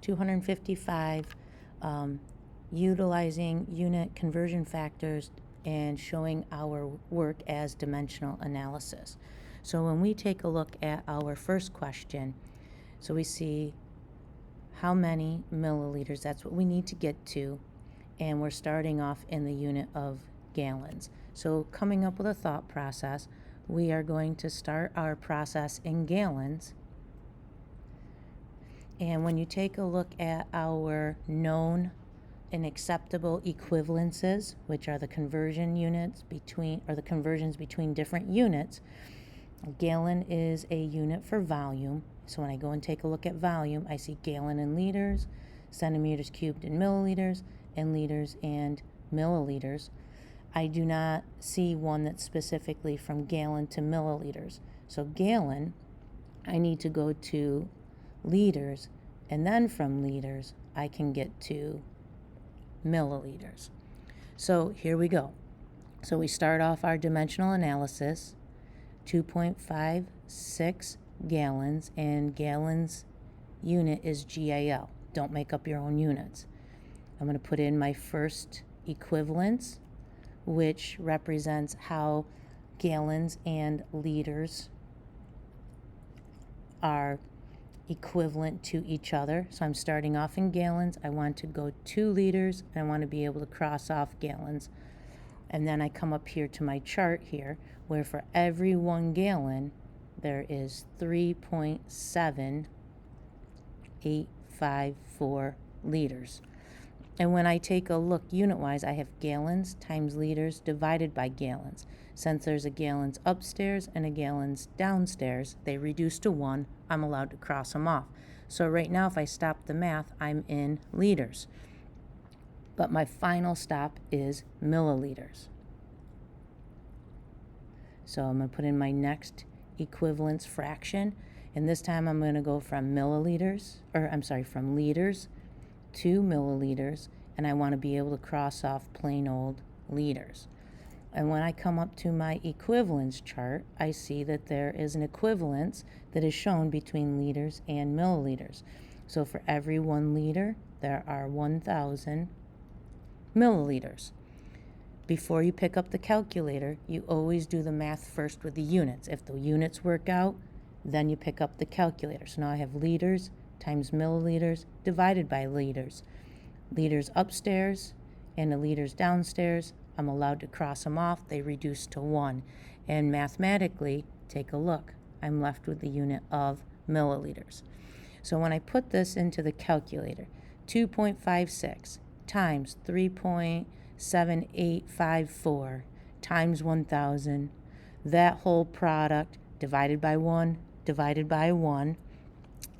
255, utilizing unit conversion factors and showing our work as dimensional analysis. So when we take a look at our first question, so we see how many milliliters, that's what we need to get to, and we're starting off in the unit of gallons. So coming up with a thought process, we are going to start our process in gallons. And when you take a look at our known and acceptable equivalences, which are the conversion units between, or the conversions between different units, a gallon is a unit for volume. So when I go and take a look at volume, I see gallon in liters, centimeters cubed in milliliters, and liters and milliliters. I do not see one that's specifically from gallon to milliliters. So gallon, I need to go to liters, and then from liters, I can get to milliliters. So here we go. So we start off our dimensional analysis, 2.56 gallons, and gallons unit is GAL. Don't make up your own units. I'm going to put in my first equivalence, which represents how gallons and liters are equivalent to each other. So I'm starting off in gallons. I want to go 2 liters, and I want to be able to cross off gallons. And then I come up here to my chart here, where for every 1 gallon, there is 3.7854 liters. And when I take a look unit-wise, I have gallons times liters divided by gallons. Since there's a gallons upstairs and a gallons downstairs, they reduce to 1. I'm allowed to cross them off. So right now, if I stop the math, I'm in liters. But my final stop is milliliters. So I'm going to put in my next equivalence fraction, and this time I'm going to go from from liters to milliliters, and I want to be able to cross off plain old liters. And when I come up to my equivalence chart, I see that there is an equivalence that is shown between liters and milliliters. So for every 1 liter, there are 1,000 milliliters. Before you pick up the calculator, you always do the math first with the units. If the units work out, then you pick up the calculator. So now I have liters times milliliters divided by liters. Liters upstairs and the liters downstairs, I'm allowed to cross them off. They reduce to 1. And mathematically, take a look. I'm left with the unit of milliliters. So when I put this into the calculator, 2.56 times 3.7854 times 1,000, that whole product divided by 1,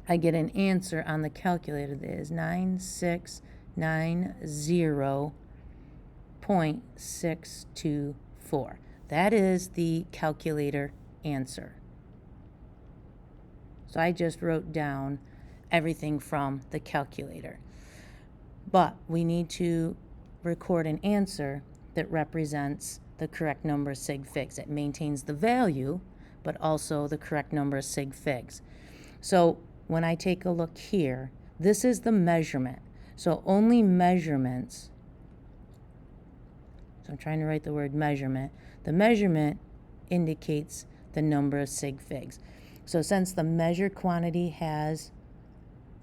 I get an answer on the calculator that is 9690.624. That is the calculator answer. So I just wrote down everything from the calculator. But we need to record an answer that represents the correct number of sig figs. It maintains the value, but also the correct number of sig figs. So when I take a look here, this is the measurement. So only measurements, so I'm trying to write the word measurement. The measurement indicates the number of sig figs. So since the measured quantity has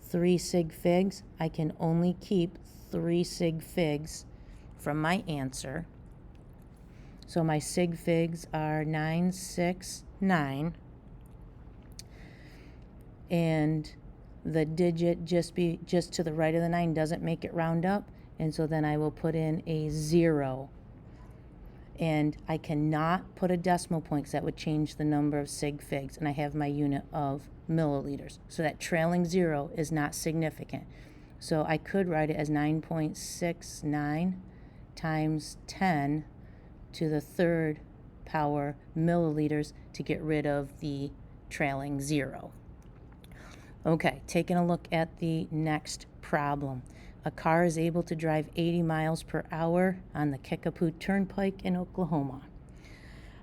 3 sig figs, I can only keep 3 sig figs from my answer. So my sig figs are 969, and the digit just to the right of the 9 doesn't make it round up, and so then I will put in a 0. And I cannot put a decimal point because that would change the number of sig figs, and I have my unit of milliliters. So that trailing 0 is not significant. So I could write it as 9.69 times 10 to the 3rd power milliliters to get rid of the trailing 0. Okay, taking a look at the next problem. A car is able to drive 80 miles per hour on the Kickapoo Turnpike in Oklahoma.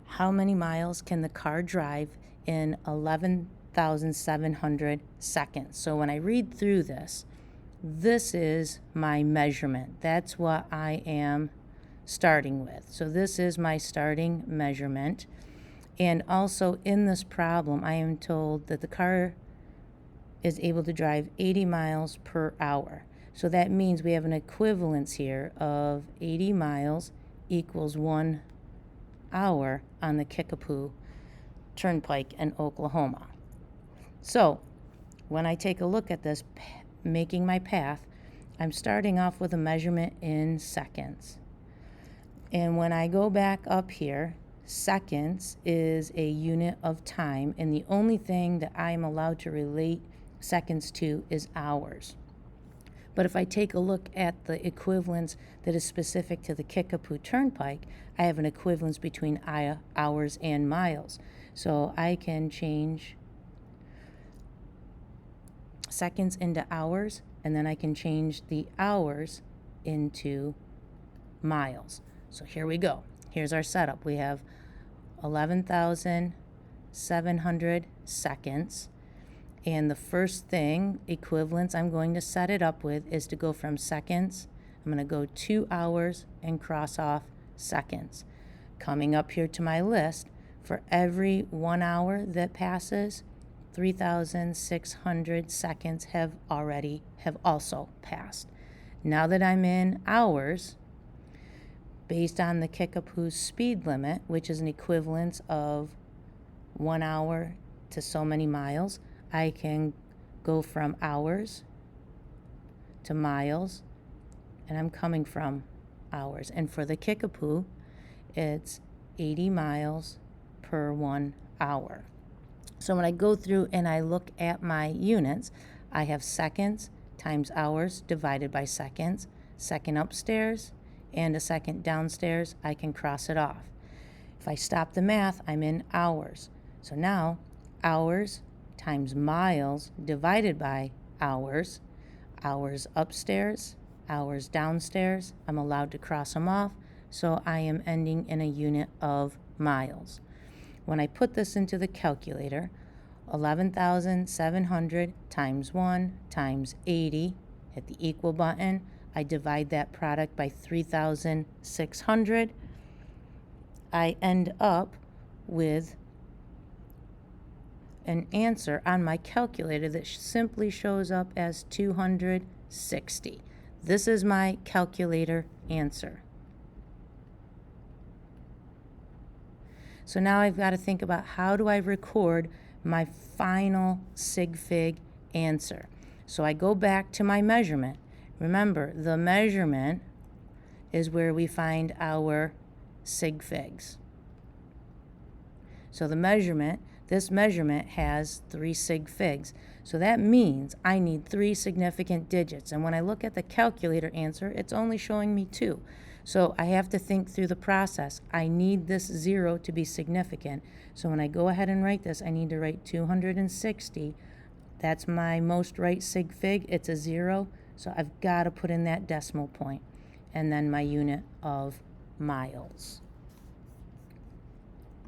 How many miles can the car drive in 11,700 seconds? So when I read through this, this is my measurement. That's what I am starting with. So this is my starting measurement. And also in this problem, I am told that the car is able to drive 80 miles per hour. So that means we have an equivalence here of 80 miles equals 1 hour on the Kickapoo Turnpike in Oklahoma. So when I take a look at this, making my path, I'm starting off with a measurement in seconds. And when I go back up here, seconds is a unit of time, and the only thing that I'm allowed to relate seconds to is hours. But if I take a look at the equivalence that is specific to the Kickapoo Turnpike, I have an equivalence between hours and miles. So I can change seconds into hours, and then I can change the hours into miles. So here we go. Here's our setup. We have 11,700 seconds. And the first thing, equivalence, I'm going to set it up with is to go from seconds. I'm going to go 2 hours and cross off seconds. Coming up here to my list, for every 1 hour that passes, 3,600 seconds have also passed. Now that I'm in hours, based on the Kickapoo's speed limit, which is an equivalence of 1 hour to so many miles, I can go from hours to miles, and I'm coming from hours. And for the Kickapoo, it's 80 miles per 1 hour. So when I go through and I look at my units, I have seconds times hours divided by seconds, second upstairs, and a second downstairs. I can cross it off. If I stop the math, I'm in hours. So now, hours times miles divided by hours, hours upstairs, hours downstairs, I'm allowed to cross them off, so I am ending in a unit of miles. When I put this into the calculator, 11,700 times 1 times 80, hit the equal button, I divide that product by 3,600, I end up with an answer on my calculator that simply shows up as 260. This is my calculator answer. So now I've got to think about, how do I record my final sig fig answer? So I go back to my measurement. Remember, the measurement is where we find our sig figs. So this measurement has 3 sig figs. So that means I need 3 significant digits. And when I look at the calculator answer, it's only showing me 2. So I have to think through the process. I need this 0 to be significant. So when I go ahead and write this, I need to write 260. That's my most right sig fig. It's a 0. So I've got to put in that decimal point. And then my unit of miles.